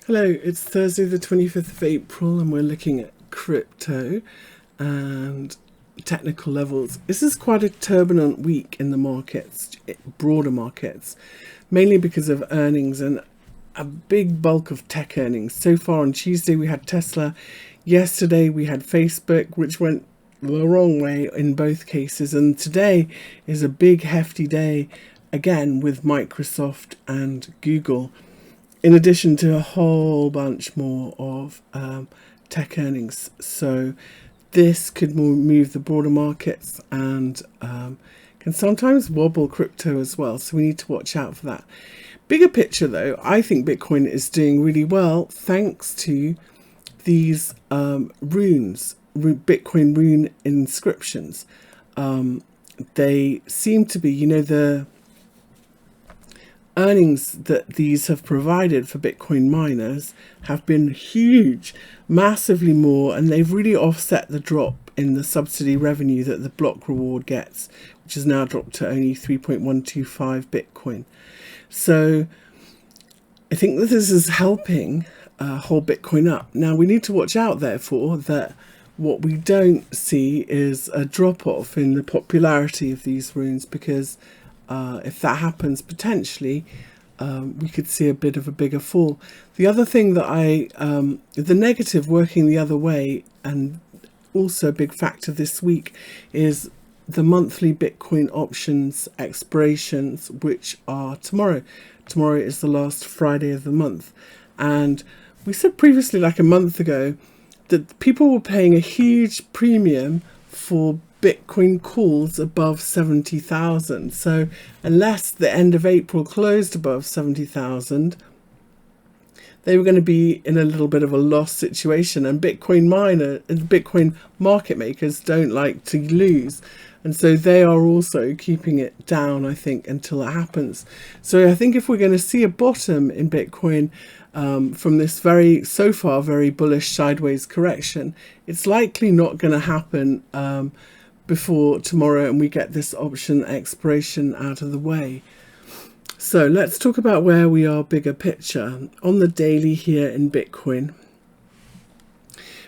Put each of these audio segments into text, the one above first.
Hello, it's Thursday the 25th of April and we're looking at crypto and technical levels. This is quite a turbulent week in the markets, broader markets, mainly because of earnings and a big bulk of tech earnings. So far on Tuesday we had Tesla, yesterday we had Facebook, which went the wrong way in both cases, and today is a big hefty day again with Microsoft and Google, in addition to a whole bunch more of tech earnings. So this could move the broader markets and can sometimes wobble crypto as well. So we need to watch out for that. Bigger picture though, I think Bitcoin is doing really well thanks to these runes, Bitcoin rune inscriptions. They seem to be, the earnings that these have provided for Bitcoin miners have been huge, massively more, and they've really offset the drop in the subsidy revenue that the block reward gets, which has now dropped to only 3.125 Bitcoin. So I think that this is helping hold Bitcoin up. Now we need to watch out, therefore, that what we don't see is a drop-off in the popularity of these runes, because if that happens, potentially we could see a bit of a bigger fall. The other thing that the negative working the other way, and also a big factor this week, is the monthly Bitcoin options expirations, which are tomorrow. Tomorrow is the last Friday of the month. And we said previously, like a month ago, that people were paying a huge premium for Bitcoin calls above 70,000. So unless the end of April closed above 70,000, they were going to be in a little bit of a loss situation. And Bitcoin market makers don't like to lose. And so they are also keeping it down, I think, until it happens. So I think if we're going to see a bottom in Bitcoin from this so far very bullish sideways correction, it's likely not going to happen before tomorrow and we get this option expiration out of the way. So let's talk about where we are bigger picture. On the daily here in Bitcoin,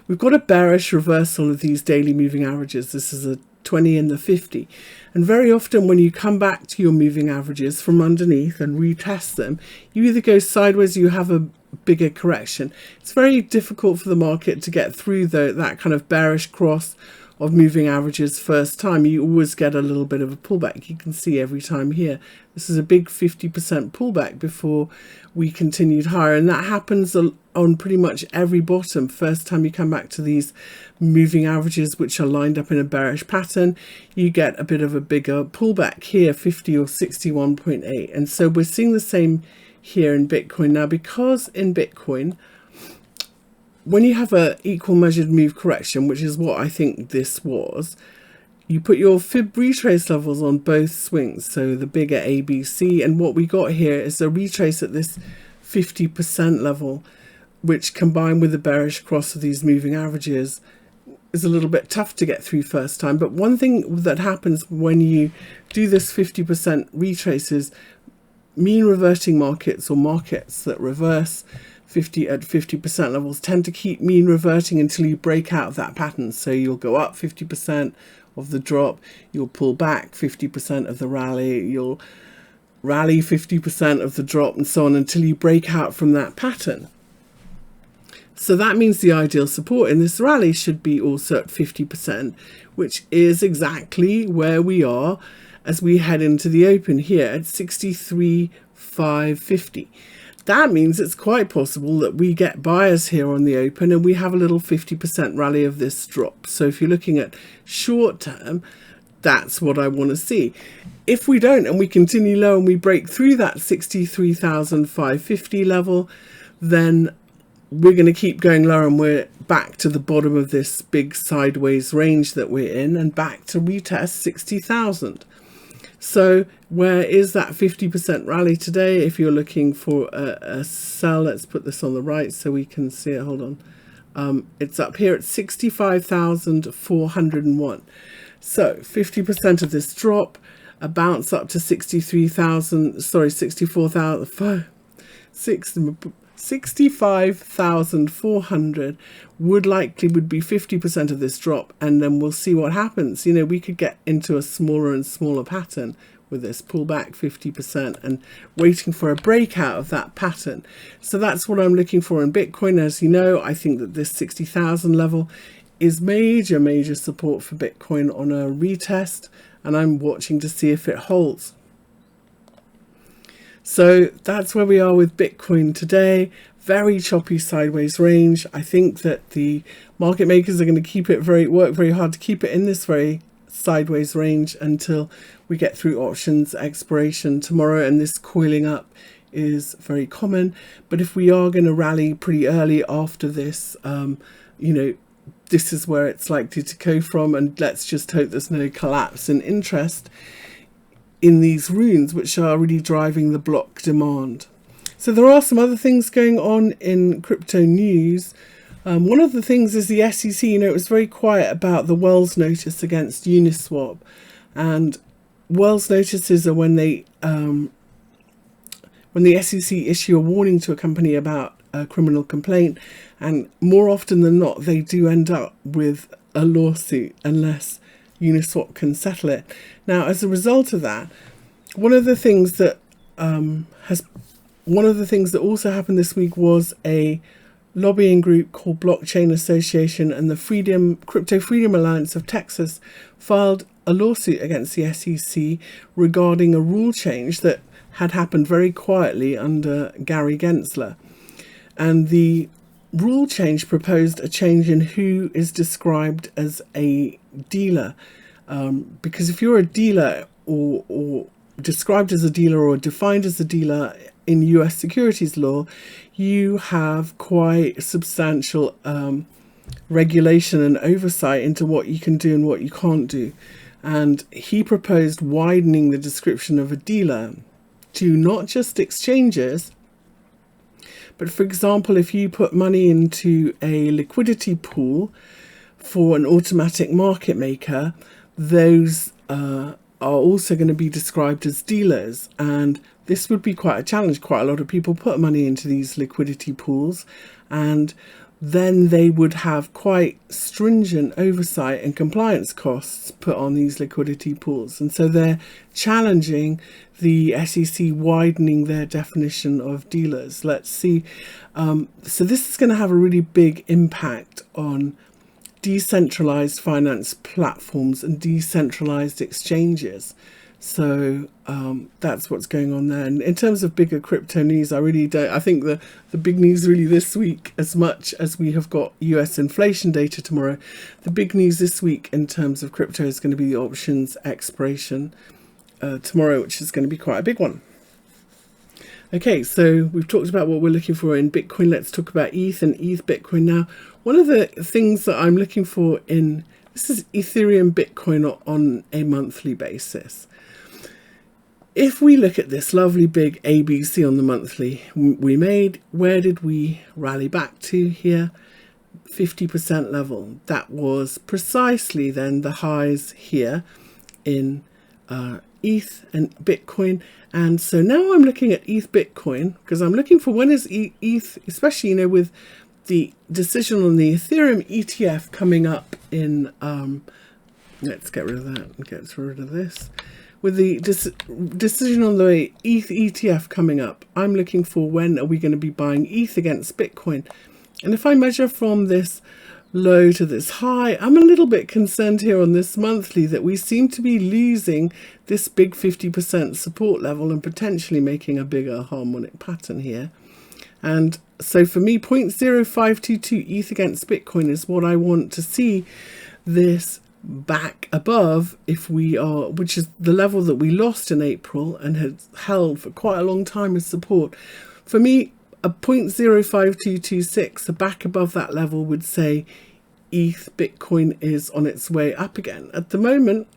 we've got a bearish reversal of these daily moving averages. This is a 20 and the 50. And very often when you come back to your moving averages from underneath and retest them, you either go sideways or you have a bigger correction. It's very difficult for the market to get through that kind of bearish cross of moving averages first time. You always get a little bit of a pullback. You can see every time here. This is a big 50% pullback before we continued higher, and that happens on pretty much every bottom. First time you come back to these moving averages which are lined up in a bearish pattern, you get a bit of a bigger pullback here, 50 or 61.8. And so we're seeing the same here in Bitcoin. Now, because in Bitcoin, when you have a equal measured move correction, which is what I think this was, you put your fib retrace levels on both swings, so the bigger ABC, and what we got here is a retrace at this 50% level, which combined with the bearish cross of these moving averages is a little bit tough to get through first time. But one thing that happens when you do this 50% retrace is mean reverting markets, or markets that reverse at 50% levels, tend to keep mean reverting until you break out of that pattern. So you'll go up 50% of the drop, you'll pull back 50% of the rally, you'll rally 50% of the drop, and so on until you break out from that pattern. So that means the ideal support in this rally should be also at 50%, which is exactly where we are as we head into the open here at 63,550. That means it's quite possible that we get buyers here on the open and we have a little 50% rally of this drop. So if you're looking at short term, that's what I want to see. If we don't and we continue low and we break through that 63,550 level, then we're going to keep going lower and we're back to the bottom of this big sideways range that we're in and back to retest 60,000. So where is that 50% rally today? If you're looking for a sell, let's put this on the right so we can see it. Hold on. It's up here at 65,401. So 50% of this drop, a bounce up to 64,000, 65,400 would be 50% of this drop, and then we'll see what happens. You know, we could get into a smaller and smaller pattern with this pullback 50% and waiting for a breakout of that pattern. So that's what I'm looking for in Bitcoin. As you know, I think that this 60,000 level is major support for Bitcoin on a retest, and I'm watching to see if it holds. So that's where we are with Bitcoin today. Very choppy sideways range. I think that the market makers are going to work very hard to keep it in this very sideways range until we get through options expiration tomorrow, and this coiling up is very common. But if we are going to rally pretty early after this, you know, this is where it's likely to go from, and let's just hope there's no collapse in interest in these runes, which are really driving the block demand. So there are some other things going on in crypto news. One of the things is the SEC. You know, it was very quiet about the Wells notice against Uniswap, and Wells notices are when the SEC issue a warning to a company about a criminal complaint, and more often than not they do end up with a lawsuit unless Uniswap can settle it. Now, as a result of that, one of the things that also happened this week was a lobbying group called Blockchain Association and the Crypto Freedom Alliance of Texas filed a lawsuit against the SEC regarding a rule change that had happened very quietly under Gary Gensler. And the rule change proposed a change in who is described as a dealer. Because if you're a dealer or described as a dealer or defined as a dealer in US securities law, you have quite substantial regulation and oversight into what you can do and what you can't do. And he proposed widening the description of a dealer to not just exchanges, but for example, if you put money into a liquidity pool for an automatic market maker, those are also going to be described as dealers. And this would be quite a challenge. Quite a lot of people put money into these liquidity pools, and then they would have quite stringent oversight and compliance costs put on these liquidity pools. And so they're challenging the SEC widening their definition of dealers. Let's see. So this is going to have a really big impact on decentralized finance platforms and decentralized exchanges. So that's what's going on there. And in terms of bigger crypto news, I think the big news really this week, as much as we have got US inflation data tomorrow, the big news this week in terms of crypto is going to be the options expiration tomorrow, which is going to be quite a big one. Okay, so we've talked about what we're looking for in Bitcoin. Let's talk about ETH and ETH Bitcoin now. One of the things that I'm looking for this is Ethereum Bitcoin on a monthly basis. If we look at this lovely big ABC on the monthly we made, where did we rally back to here? 50% level. That was precisely then the highs here in ETH and Bitcoin. And so now I'm looking at ETH Bitcoin because I'm looking for when is ETH, especially, you know, with the decision on the Ethereum ETF coming up in, let's get rid of that and get rid of this. With the decision on the ETH ETF coming up, I'm looking for when are we going to be buying ETH against Bitcoin. And if I measure from this low to this high, I'm a little bit concerned here on this monthly that we seem to be losing this big 50% support level and potentially making a bigger harmonic pattern here. And so for me, 0.0522 ETH against Bitcoin is what I want to see this back above, if we are, which is the level that we lost in April and had held for quite a long time as support. For me, a 0.05226, a back above that level would say ETH Bitcoin is on its way up again. At the moment,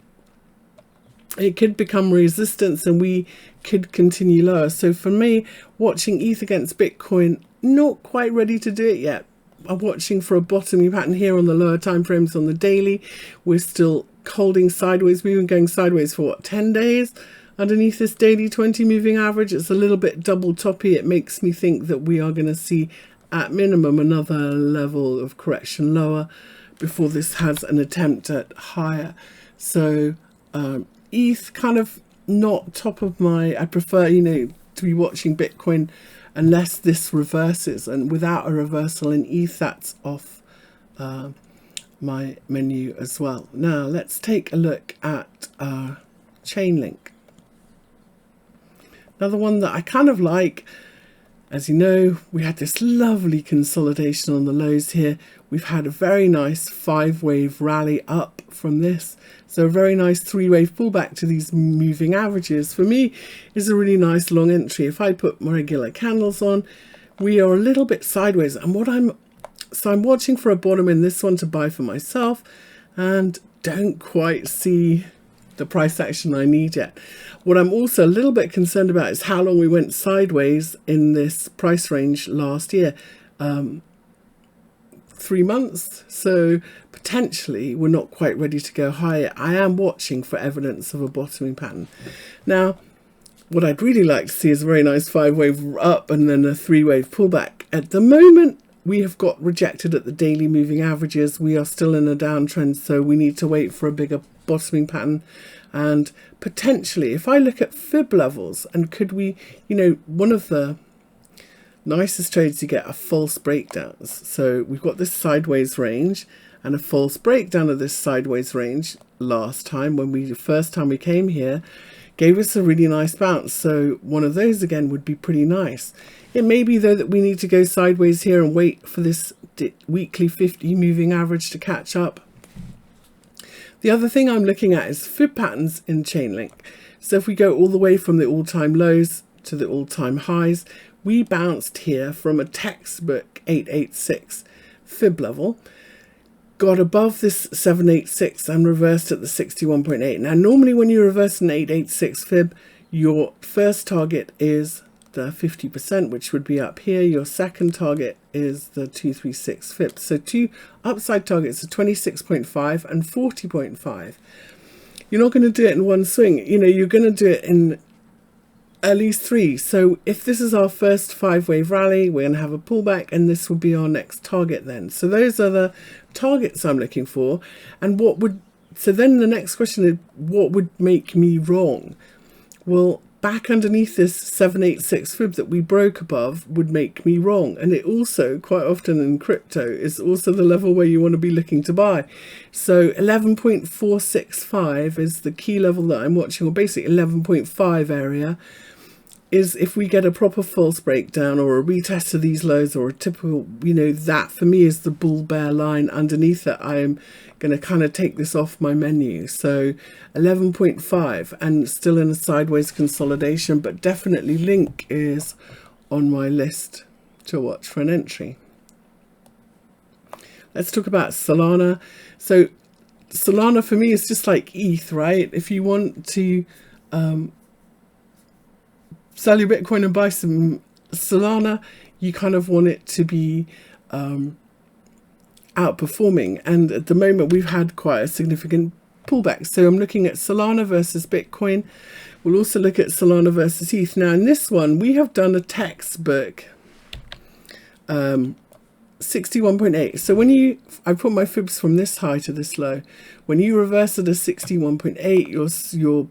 it could become resistance and we could continue lower. So for me, watching ETH against Bitcoin, not quite ready to do it yet. I'm watching for a bottoming pattern here on the lower time frames on the daily. We're still holding sideways. We've been going sideways for 10 days. underneath this daily 20 moving average. It's a little bit double toppy. It makes me think that we are going to see at minimum another level of correction lower before this has an attempt at higher. So ETH kind of not top of my, I prefer, to be watching Bitcoin unless this reverses, and without a reversal in ETH, that's off my menu as well. Now let's take a look at Chainlink. Another one that I kind of like. As you know, we had this lovely consolidation on the lows here. We've had a very nice 5-wave rally up from this. So a very nice 3-wave pullback to these moving averages, for me, is a really nice long entry. If I put my regular candles on, we are a little bit sideways. And I'm watching for a bottom in this one to buy for myself, and don't quite see the price action I need yet. What I'm also a little bit concerned about is how long we went sideways in this price range last year. 3 months, so potentially we're not quite ready to go higher. I am watching for evidence of a bottoming pattern. Now, what I'd really like to see is a very nice 5-wave up and then a 3-wave pullback. At the moment, we have got rejected at the daily moving averages. We are still in a downtrend, so we need to wait for a bigger bottoming pattern. And potentially, if I look at fib levels, and could we, one of the nicest trades you get are false breakdowns. So we've got this sideways range and a false breakdown of this sideways range last time when the first time we came here gave us a really nice bounce. So one of those again would be pretty nice. It may be though that we need to go sideways here and wait for this weekly 50 moving average to catch up. The other thing I'm looking at is fib patterns in Chainlink. So if we go all the way from the all-time lows to the all-time highs, we bounced here from a textbook 886 fib level, got above this 786 and reversed at the 61.8. Now normally when you reverse an 886 fib, your first target is the 50%, which would be up here. Your second target is the 236 fib. So two upside targets are 26.5 and 40.5. You're not going to do it in one swing. You're going to do it in at least 3. So if this is our first 5-wave rally, we're going to have a pullback, and this will be our next target then. So those are the targets I'm looking for. And so then the next question is, what would make me wrong? Well, back underneath this 786 fib that we broke above would make me wrong. And it also, quite often in crypto, is also the level where you want to be looking to buy. So 11.465 is the key level that I'm watching, or basically 11.5 area, is if we get a proper false breakdown or a retest of these lows or a typical, that for me is the bull bear line underneath it. I am going to kind of take this off my menu. So 11.5 and still in a sideways consolidation, but definitely Link is on my list to watch for an entry. Let's talk about Solana. So Solana for me is just like ETH, right? If you want to sell your Bitcoin and buy some Solana, you kind of want it to be outperforming. And at the moment, we've had quite a significant pullback. So I'm looking at Solana versus Bitcoin. We'll also look at Solana versus ETH. Now, in this one, we have done a textbook 61.8. So when I put my fibs from this high to this low. When you reverse at a 61.8, your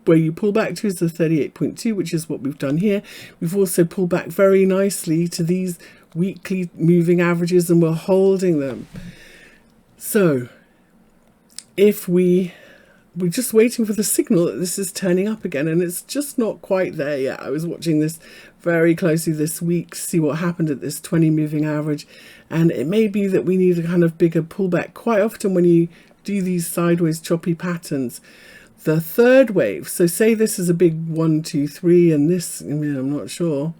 where you pull back to is the 38.2, which is what we've done here. We've also pulled back very nicely to these weekly moving averages, and we're holding them. So if we're just waiting for the signal that this is turning up again, and it's just not quite there yet. I was watching this very closely this week, see what happened at this 20 moving average, and it may be that we need a kind of bigger pullback. Quite often when you do these sideways choppy patterns, the third wave, so say this is a big 1, 2, 3, and this, I'm not sure.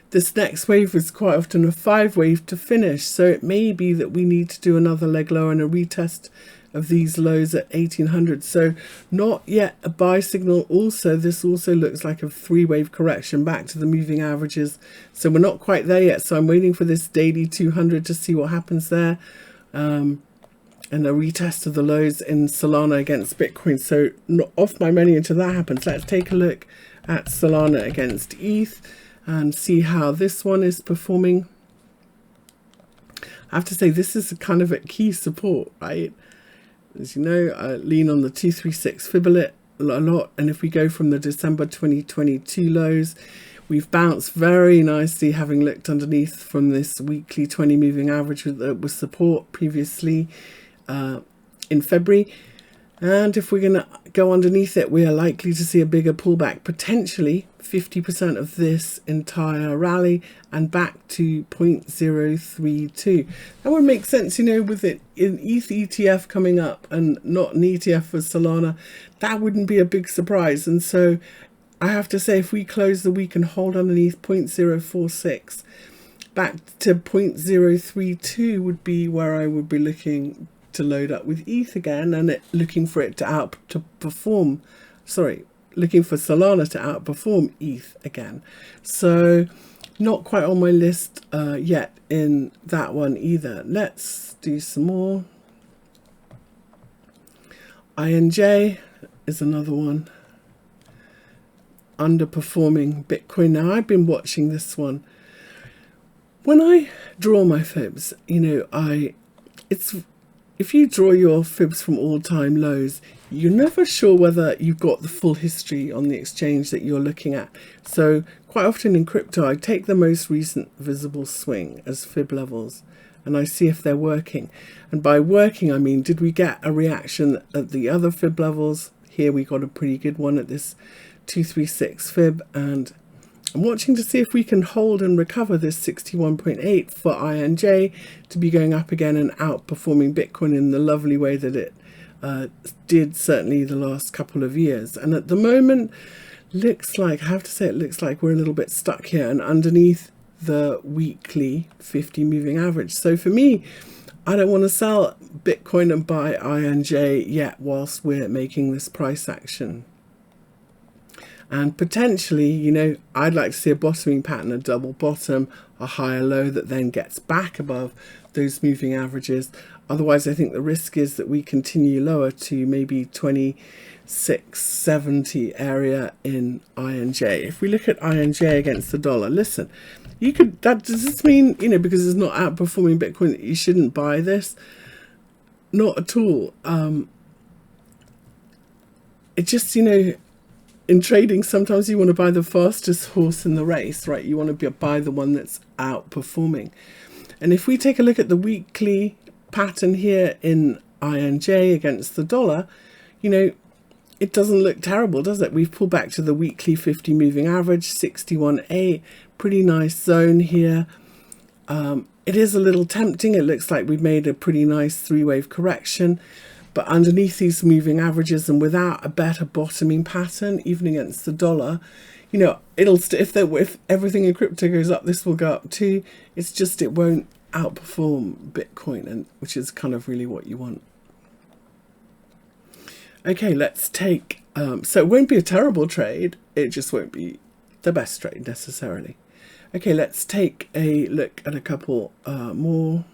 This next wave is quite often a 5-wave to finish. So it may be that we need to do another leg lower and a retest of these lows at 1800. So not yet a buy signal. Also, this also looks like a 3-wave correction back to the moving averages. So we're not quite there yet. So I'm waiting for this daily 200 to see what happens there. and a retest of the lows in Solana against Bitcoin. So not off my money until that happens. Let's take a look at Solana against ETH and see how this one is performing. I have to say, this is kind of a key support, right? As you know, I lean on the 236 Fibonacci a lot. And if we go from the December 2022 lows, we've bounced very nicely, having looked underneath from this weekly 20 moving average that was support previously in February. And if we're going to go underneath it, we are likely to see a bigger pullback, potentially 50% of this entire rally and back to 0.032. That would make sense, you know, with it in ETH ETF coming up and not an ETF for Solana. That wouldn't be a big surprise. And so I have to say, if we close the week and hold underneath 0.046, back to 0.032 would be where I would be looking to load up with ETH again, and looking for it to outperform, looking for Solana to outperform ETH again. So not quite on my list yet in that one either. Let's do some more. INJ is another one. Underperforming Bitcoin. Now, I've been watching this one. When I draw my fibs, you know, if you draw your fibs from all-time lows, you're never sure whether you've got the full history on the exchange that you're looking at. So quite often in crypto, I take the most recent visible swing as fib levels, and I see if they're working. And by working, I mean, did we get a reaction at the other fib levels? Here we got a pretty good one at this 236 fib, and I'm watching to see if we can hold and recover this 61.8 for INJ to be going up again and outperforming Bitcoin in the lovely way that it did certainly the last couple of years. And at the moment, looks like, I have to say, it looks like we're a little bit stuck here and underneath the weekly 50 moving average. So for me, I don't want to sell Bitcoin and buy INJ yet whilst we're making this price action. And potentially, you know, I'd like to see a bottoming pattern, a double bottom, a higher low that then gets back above those moving averages. Otherwise, I think the risk is that we continue lower to maybe 26.70 area in INJ. If we look at INJ against the dollar, listen, you could, that does this mean, you know, because it's not outperforming Bitcoin, that you shouldn't buy this? Not at all. It just, you know, in trading, sometimes you want to buy the fastest horse in the race, right? You want to buy the one that's outperforming. And if we take a look at the weekly pattern here in INJ against the dollar, you know, it doesn't look terrible, does it? We've pulled back to the weekly 50 moving average, 61.8, pretty nice zone here. It is a little tempting. It looks like we've made a pretty nice three-wave correction. But underneath these moving averages and without a better bottoming pattern, even against the dollar, you know, if everything in crypto goes up, this will go up too. It's just it won't outperform Bitcoin, and which is kind of really what you want. Okay, let's take. So it won't be a terrible trade. It just won't be the best trade necessarily. Okay, let's take a look at a couple more.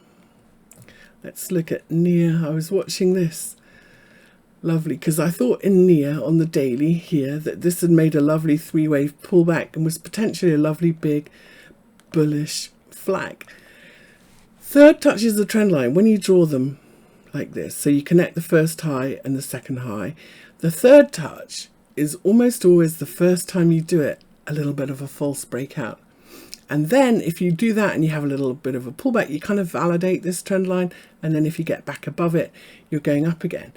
Let's look at NIA. I was watching this. Lovely, because I thought in NIA on the daily here that this had made a lovely three-wave pullback and was potentially a lovely big bullish flag. Third touches the trend line when you draw them like this. So you connect the first high and the second high. The third touch is almost always the first time you do it, a little bit of a false breakout. And then if you do that and you have a little bit of a pullback, you kind of validate this trend line. And then if you get back above it, you're going up again.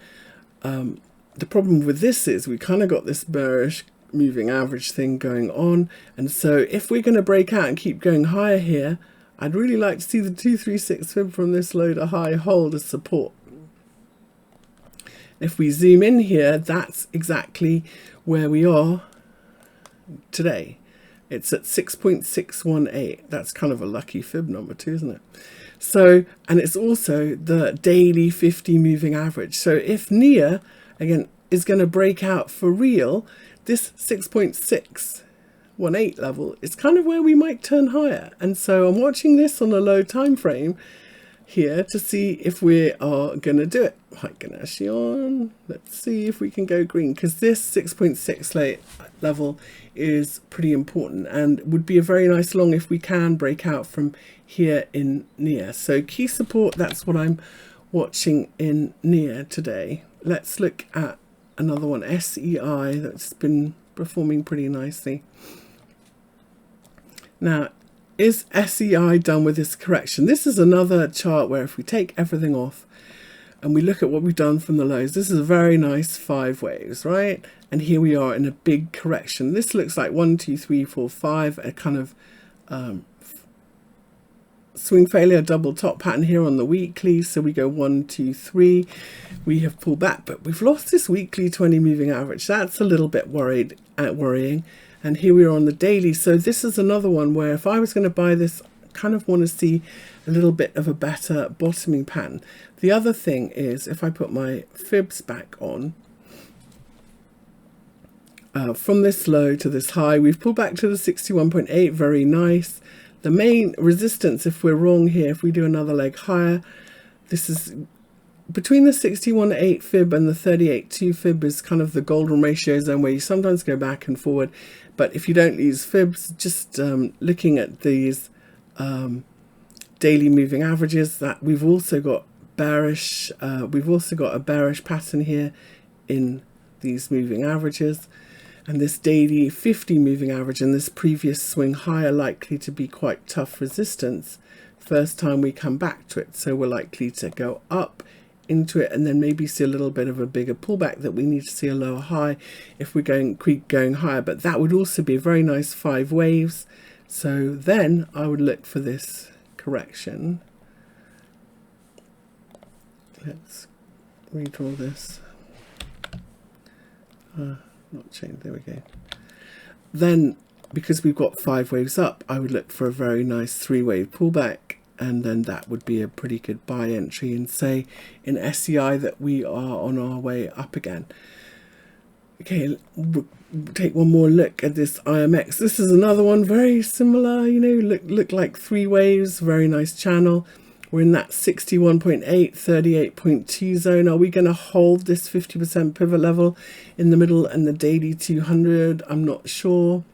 The problem with this is we kind of got this bearish moving average thing going on. And so if we're going to break out and keep going higher here, I'd really like to see the 236 fib from this low to high hold as support. If we zoom in here, that's exactly where we are today. It's at 6.618. That's kind of a lucky fib number too, isn't it? So, and it's also the daily 50 moving average. So if NIA, again, is going to break out for real, this 6.618 level is kind of where we might turn higher. And so I'm watching this on a low time frame here to see if we are going to do it. Right, Ganeshi on. Let's see if we can go green, because this 6.6 level is pretty important and would be a very nice long if we can break out from here in NIA. So key support, that's what I'm watching in NIA today. Let's look at another one, SEI, that's been performing pretty nicely. Now, is SEI done with this correction? This is another chart where if we take everything off and we look at what we've done from the lows, this is a very nice 5 waves, right? And here we are in a big correction. This looks like 1, 2, 3, 4, 5, a kind of swing failure double top pattern here on the weekly. So we go 1, 2, 3. We have pulled back, but we've lost this weekly 20 moving average. That's a little bit worrying. And here we are on the daily. So this is another one where if I was going to buy this, I kind of want to see a little bit of a better bottoming pattern. The other thing is, if I put my fibs back on, from this low to this high, we've pulled back to the 61.8, very nice. The main resistance, if we're wrong here, if we do another leg higher, this is between the 61.8 fib and the 38.2 fib is kind of the golden ratio zone where you sometimes go back and forward. But if you don't use fibs, just looking at these daily moving averages, that we've also got bearish, we've also got a bearish pattern here in these moving averages. And this daily 50 moving average and this previous swing high are likely to be quite tough resistance first time we come back to it. So we're likely to go up into it and then maybe see a little bit of a bigger pullback that we need to see a lower high if we're keep going higher. But that would also be a very nice 5 waves. So then I would look for this correction. Let's redraw this. Not change, there we go. Then because we've got 5 waves up, I would look for a very nice 3-wave pullback, and then that would be a pretty good buy entry, and say in SEI that we are on our way up again. Okay, we'll take one more look at this IMX. This is another one very similar, you know, look like 3 waves, very nice channel. We're in that 61.8, 38.2 zone. Are we going to hold this 50% pivot level in the middle and the daily 200? I'm not sure.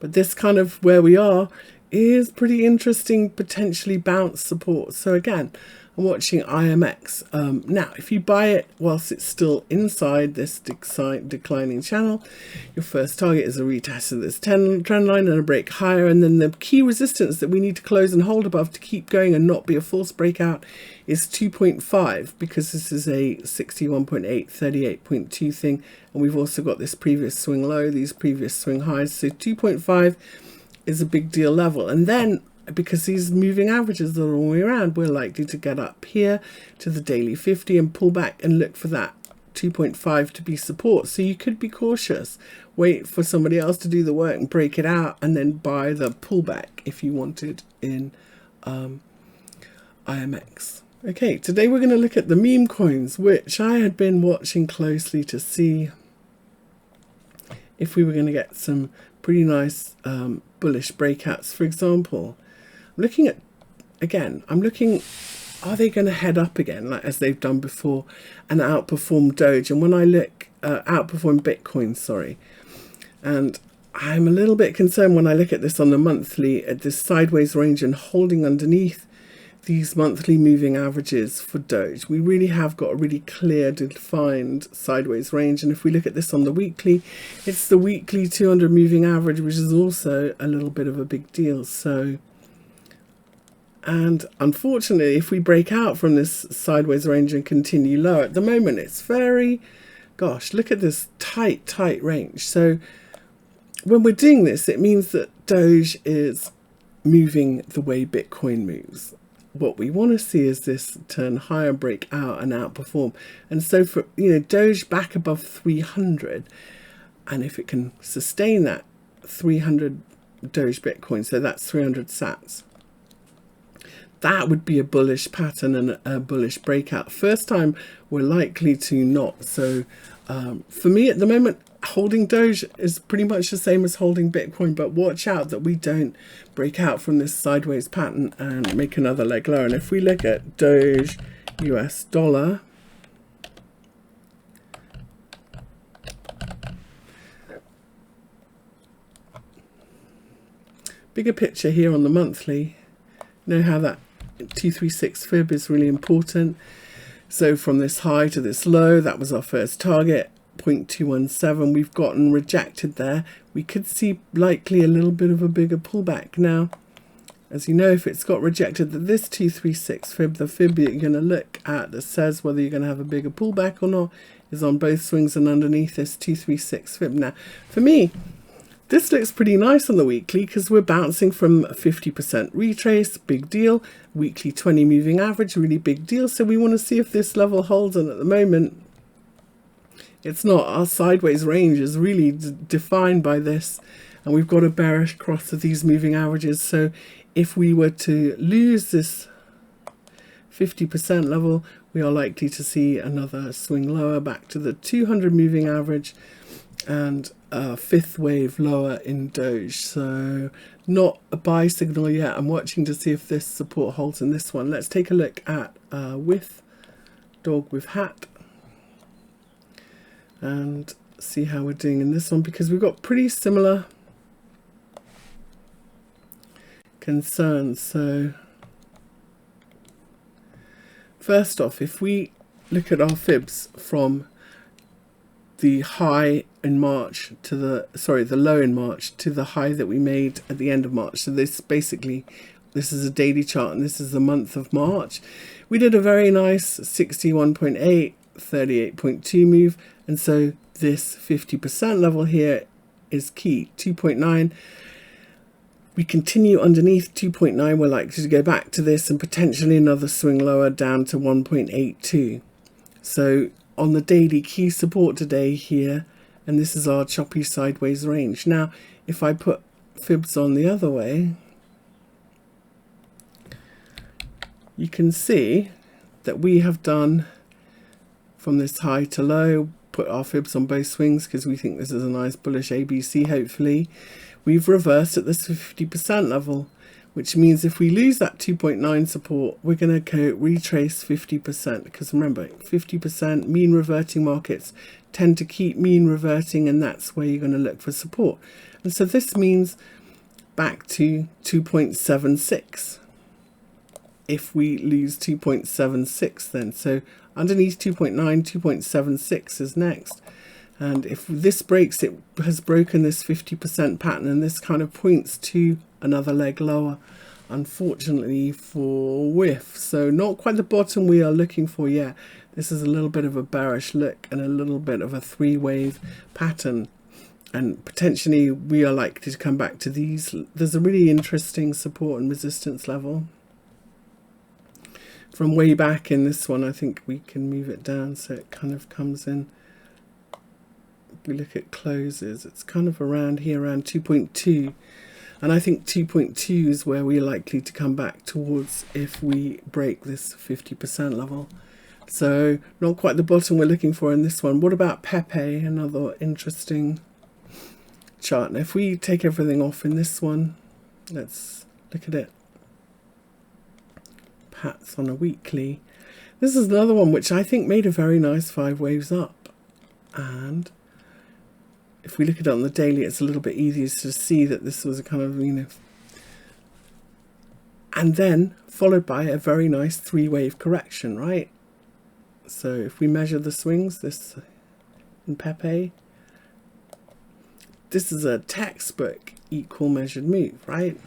But this kind of where we are is pretty interesting, potentially bounce support. So again, I'm watching IMX. Now, if you buy it whilst it's still inside this declining channel, your first target is a retest of this trend line and a break higher. And then the key resistance that we need to close and hold above to keep going and not be a false breakout is 2.5, because this is a 61.8, 38.2 thing. And we've also got this previous swing low, these previous swing highs. So 2.5 is a big deal level. And then because these moving averages are all the way around, we're likely to get up here to the daily 50 and pull back and look for that 2.5 to be support. So you could be cautious, wait for somebody else to do the work and break it out, and then buy the pullback if you wanted in IMX. Okay, today we're going to look at the meme coins, which I had been watching closely to see if we were going to get some pretty nice bullish breakouts. For example, looking at, again, I'm looking, are they going to head up again, like as they've done before, and outperform Doge? And when I look, outperform Bitcoin, sorry. And I'm a little bit concerned when I look at this on the monthly, at this sideways range and holding underneath these monthly moving averages for Doge. We really have got a really clear, defined sideways range. And if we look at this on the weekly, it's the weekly 200 moving average, which is also a little bit of a big deal. So, and unfortunately, if we break out from this sideways range and continue lower, at the moment it's very, gosh, look at this tight range. So when we're doing this, it means that Doge is moving the way Bitcoin moves. What we want to see is this turn higher, break out and outperform. And so for, you know, Doge back above 300, and if it can sustain that 300 Doge Bitcoin, so that's 300 sats, that would be a bullish pattern and a bullish breakout. First time we're likely to not. So For me at the moment, holding Doge is pretty much the same as holding Bitcoin, but watch out that we don't break out from this sideways pattern and make another leg lower. And if we look at Doge US dollar, bigger picture here on the monthly, know how that 236 fib is really important. So from this high to this low, that was our first target, 0.217. We've gotten rejected there. We could see likely a little bit of a bigger pullback. Now, as you know, if it's got rejected at this 236 fib, the fib you're going to look at that says whether you're going to have a bigger pullback or not is on both swings and underneath this 236 fib. Now, for me, this looks pretty nice on the weekly because we're bouncing from a 50% retrace, big deal. Weekly 20 moving average, really big deal. So we want to see if this level holds, and at the moment, it's not. Our sideways range is really defined by this, and we've got a bearish cross of these moving averages. So if we were to lose this 50% level, we are likely to see another swing lower back to the 200 moving average and a fifth wave lower in Doge. So not a buy signal yet. I'm watching to see if this support holds in this one. Let's take a look at with dog with hat and see how we're doing in this one, because we've got pretty similar concerns. So first off, if we look at our fibs from the high in March to the low in March to the high that we made at the end of March. So this is a daily chart, and this is the month of March. We did a very nice 61.8, 38.2 move, and so this 50% level here is key. 2.9. We continue underneath 2.9. We're likely to go back to this and potentially another swing lower down to 1.82. So on the daily, key support today here, and this is our choppy sideways range. Now, if I put fibs on the other way, you can see that we have done from this high to low, put our fibs on both swings because we think this is a nice bullish ABC, hopefully. We've reversed at this 50% level, which means if we lose that 2.9 support, we're going to go retrace 50%. Because remember, 50% mean reverting markets tend to keep mean reverting, and that's where you're going to look for support. And so this means back to 2.76. If we lose 2.76 then. So underneath 2.9, 2.76 is next. And if this breaks, it has broken this 50% pattern, and this kind of points to another leg lower, unfortunately for whiff. So not quite the bottom we are looking for yet. This is a little bit of a bearish look and a little bit of a three-wave pattern, and potentially we are likely to come back to these. There's a really interesting support and resistance level from way back in this one. I think we can move it down so it kind of comes in. We look at closes, it's kind of around here, around 2.2, and I think 2.2 is where we're likely to come back towards if we break this 50% level. So not quite the bottom we're looking for in this one. What about Pepe? Another interesting chart. Now if we take everything off in this one, let's look at it. Pats on a weekly. This is another one which I think made a very nice 5 waves up, and if we look at it on the daily, it's a little bit easier to see that this was a kind of, and then followed by a very nice 3-wave correction, right? So if we measure the swings, this in Pepe, this is a textbook equal measured move, right?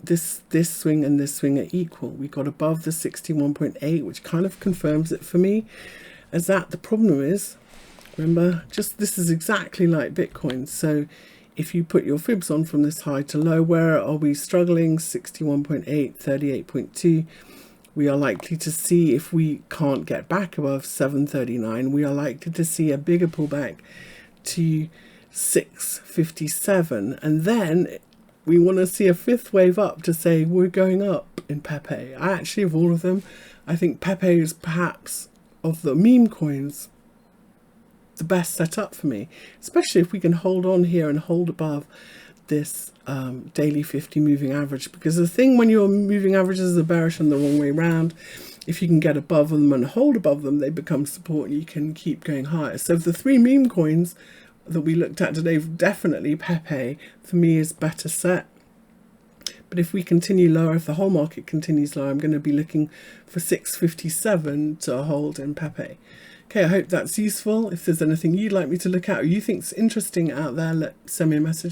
This swing and this swing are equal. We got above the 61.8, which kind of confirms it for me, as that the problem is, remember, just this is exactly like Bitcoin. So if you put your fibs on from this high to low, where are we struggling? 61.8, 38.2. We are likely to see, if we can't get back above 739, we are likely to see a bigger pullback to 657. And then we want to see a 5th wave up to say we're going up in Pepe. Of all of them, I think Pepe is perhaps, of the meme coins, the best setup for me, especially if we can hold on here and hold above this daily 50 moving average, because the thing when your moving averages are bearish and the wrong way round, if you can get above them and hold above them, they become support and you can keep going higher. So the three meme coins that we looked at today, definitely Pepe for me is better set. But if we continue lower, if the whole market continues lower, I'm going to be looking for 657 to hold in Pepe. Okay, I hope that's useful. If there's anything you'd like me to look at or you think's interesting out there, send me a message.